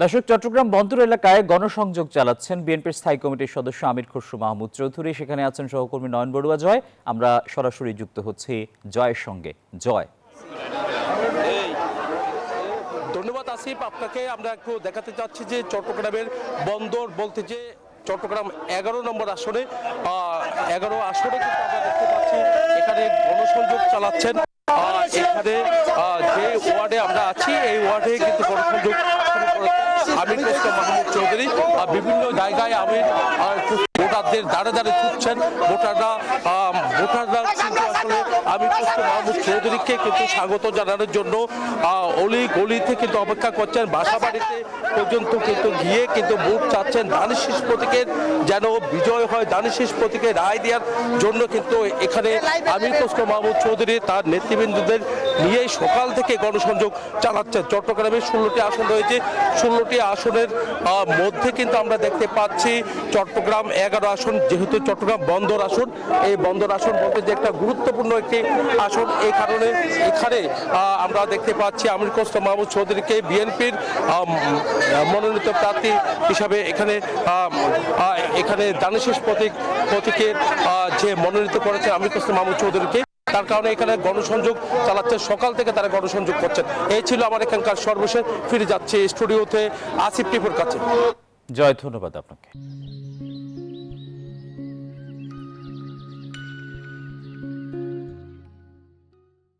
দর্শক, চট্টগ্রাম বন্দর এলাকায় গণসংযোগ চালাচ্ছেন বিএনপির স্থায়ী কমিটির সদস্য আমির খসরু মাহমুদ চৌধুরী। সেখানে আছেন সহকর্মী নয়ন বড়ুয়া। জয়, আমরা সরাসরি যুক্ত হচ্ছি জয়ের সঙ্গে। জয়, ধন্যবাদ আসিফ আপনাকে। আমরা একটু দেখাতে চাচ্ছি যে চট্টগ্রামের বন্দর বলতে যে চট্টগ্রাম 11 নম্বর আসনে 11 আসনে কিন্তু আমরা দেখতে পাচ্ছি এখানে গণসংযোগ চালাচ্ছেন। এখানে যে ওয়ার্ডে আমরা আছি এই ওয়ার্ডে কিন্তু গণসংযোগ শুরু করেছেন আমির খসরু মাহমুদ চৌধুরী। বিভিন্ন জায়গায় আমির ভোটারদের দাঁড়ে দাঁড়ে ছুটছেন। ভোটাররা কিন্তু আসলে আমির খসরু মাহমুদ চৌধুরীকে কিন্তু স্বাগত জানানোর জন্য অলি গলিতে কিন্তু অপেক্ষা করছেন। বাসা বাড়িতে পর্যন্ত কিন্তু গিয়ে কিন্তু ভোট চাচ্ছেন। ধানের শীষ প্রতীকের যেন বিজয় হয়, ধানের শীষ প্রতীকে রায় দেওয়ার জন্য কিন্তু এখানে আমির খসরু মাহমুদ চৌধুরী তার নেতৃবৃন্দদের নিয়ে সকাল থেকে গণসংযোগ চালাচ্ছেন। চট্টগ্রামে 16টি আসন রয়েছে। 16টি আসনের মধ্যে কিন্তু আমরা দেখতে পাচ্ছি চট্টগ্রাম 11 আসন, যেহেতু চট্টগ্রাম বন্দর আসন, এই বন্দর আসন বলতে যে একটা গুরুত্বপূর্ণ একটি আসন। এই কারণে এখানে আমরা দেখতে পাচ্ছি আমির খসরু মাহমুদ চৌধুরীকে বিএনপির মনোনীত প্রার্থী হিসাবে এখানে ধানের শীষ প্রতীকের যে মনোনীত করেছে আমির খসরু মাহমুদ চৌধুরীকে, তার কারণে এখানে গণসংযোগ চালাচ্ছে। সকাল থেকে তারা গণসংযোগ করছেন। এই ছিল আমার এখানকার সর্বশেষ। ফিরে যাচ্ছে স্টুডিওতে আসিফ টিপুর কাছে। জয়, ধন্যবাদ আপনাকে।